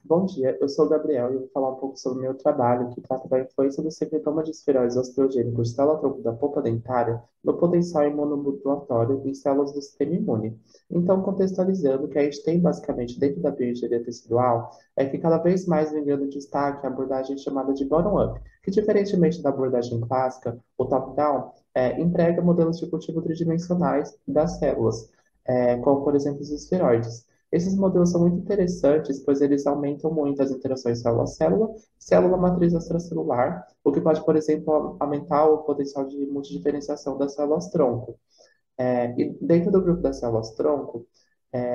Bom dia, eu sou o Gabriel e eu vou falar um pouco sobre o meu trabalho, que trata da influência do secretoma de esteroides osteogênicos de célula-tronco da polpa dentária no potencial imunomodulatório em células do sistema imune. Então, contextualizando, o que a gente tem basicamente dentro da bioengenharia tecidual é que cada vez mais vem ganhando destaque a abordagem chamada de bottom-up, que diferentemente da abordagem clássica, o top-down, emprega modelos de cultivo tridimensionais das células, como por exemplo os esteroides. Esses modelos são muito interessantes, pois eles aumentam muito as interações célula-célula, célula-matriz extracelular, o que pode, por exemplo, aumentar o potencial de multidiferenciação das células-tronco. E dentro do grupo das células-tronco,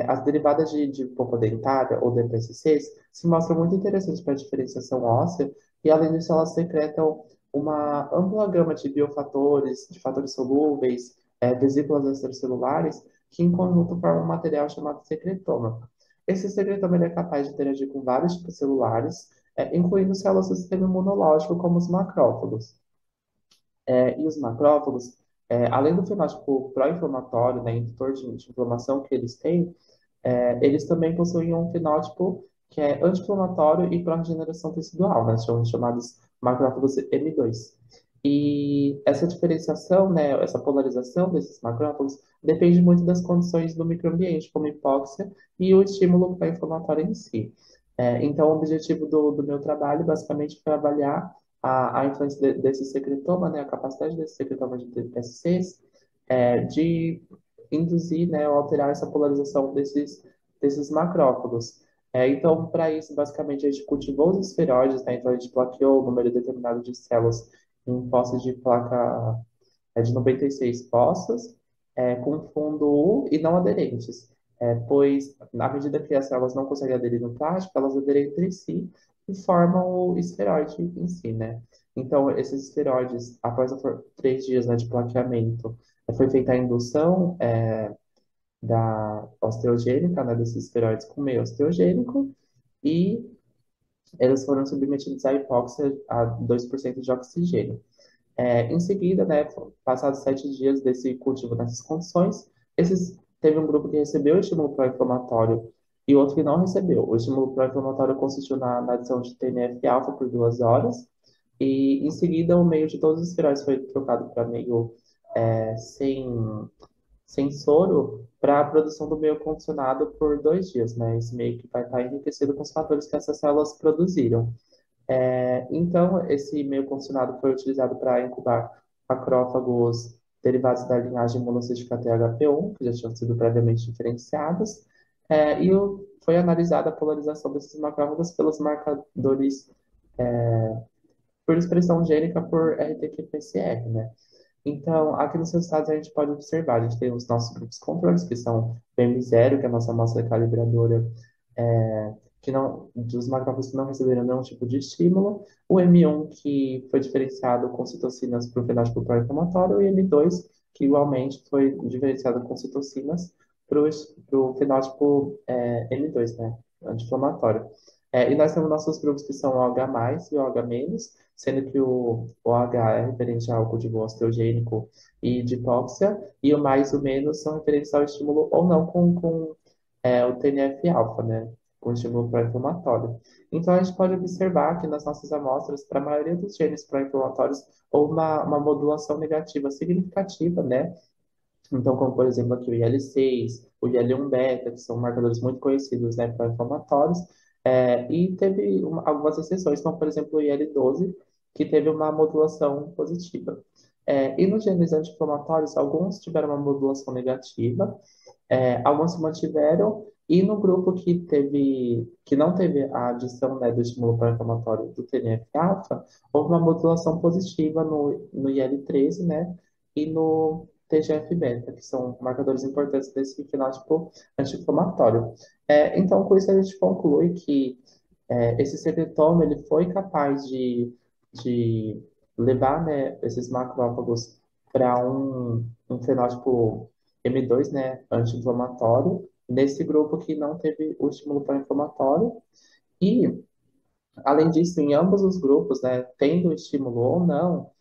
as derivadas de polpa dentária, ou DPSCs, se mostram muito interessantes para a diferenciação óssea, e além disso, elas secretam uma ampla gama de biofatores, de fatores solúveis, vesículas extracelulares, que em conjunto formam um material chamado secretoma. Esse secretoma ele é capaz de interagir com vários tipos celulares, incluindo células do sistema imunológico, como os macrófagos. E os macrófagos, além do fenótipo pró-inflamatório, né, indutor de inflamação que eles têm, eles também possuem um fenótipo que é anti-inflamatório e pró-regeneração tecidual, né, são chamados macrófagos M2. E essa diferenciação, né, essa polarização desses macrófagos depende muito das condições do microambiente, como hipóxia e o estímulo pró-inflamatório em si. Então, o objetivo do meu trabalho, basicamente, foi avaliar a influência desse secretoma, né, a capacidade desse secretoma de TSCs, de induzir, né, ou alterar essa polarização desses macrófagos. Então, para isso, basicamente, a gente cultivou os esferoides, né, então a gente plaqueou o número determinado de células em poços de placa de 96 poços, com fundo U e não aderentes, pois, à medida que as células não conseguem aderir no plástico, elas aderem entre si e formam o esferoide em si, né? Então, esses esferoides, após 3 dias, né, de plaqueamento, foi feita a indução da osteogênica, né, desses esferoides com meio osteogênico, e eles foram submetidos à hipóxia a 2% de oxigênio. Em seguida, né, passados 7 dias desse cultivo nessas condições, teve um grupo que recebeu o estímulo pró-inflamatório e outro que não recebeu. O estímulo pró-inflamatório consistiu na adição de TNF-alfa por 2 horas, e em seguida o meio de todos os esteroides foi trocado para meio sem soro para a produção do meio condicionado por 2 dias, né? Esse meio que vai estar enriquecido com os fatores que essas células produziram. Então, esse meio condicionado foi utilizado para incubar macrófagos derivados da linhagem monocística THP1, que já tinham sido previamente diferenciados, foi analisada a polarização desses macrófagos pelos marcadores por expressão gênica por RT-qPCR, né? Então, aqui nos resultados a gente pode observar, a gente tem os nossos grupos controles, que são o M0, que é a nossa amostra calibradora, que não, dos macrófagos que não receberam nenhum tipo de estímulo, o M1, que foi diferenciado com citocinas para o fenótipo pró-inflamatório, e M2, que igualmente foi diferenciado com citocinas para o fenótipo M2, né, anti-inflamatório. E nós temos nossos grupos que são o OH+, e o OH-, sendo que o H é referente ao cultivo osteogênico e de hipóxia, e o mais e o menos são referentes ao estímulo ou não com o TNF-alfa, né? Com estímulo pró-inflamatório. Então, a gente pode observar que nas nossas amostras, para a maioria dos genes pró-inflamatórios, houve uma modulação negativa significativa, né? Então, como por exemplo aqui o IL-6, o IL-1 beta, que são marcadores muito conhecidos, né, pró-inflamatórios, e teve algumas exceções, como por exemplo o IL-12, que teve uma modulação positiva. E nos genes anti-inflamatórios, alguns tiveram uma modulação negativa, alguns se mantiveram, e no grupo que não teve a adição, né, do estímulo pró-inflamatório do TNF-alfa, houve uma modulação positiva no IL-13, né, e no TGF-beta, que são marcadores importantes desse fenótipo anti-inflamatório. Então, com isso a gente conclui que esse secretoma ele foi capaz de levar, né, esses macrófagos para um fenótipo M2, né, anti-inflamatório, nesse grupo que não teve o estímulo pró-inflamatório. E, além disso, em ambos os grupos, né, tendo estímulo ou não,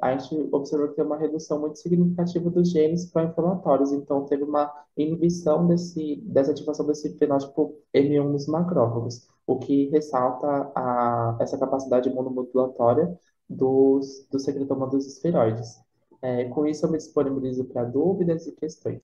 a gente observou que tem uma redução muito significativa dos genes pró-inflamatórios. Então, teve uma inibição dessa ativação desse fenótipo M1 nos macrófagos. o que ressalta essa capacidade imunomodulatória do secretoma dos esteroides. Com isso, eu me disponibilizo para dúvidas e questões.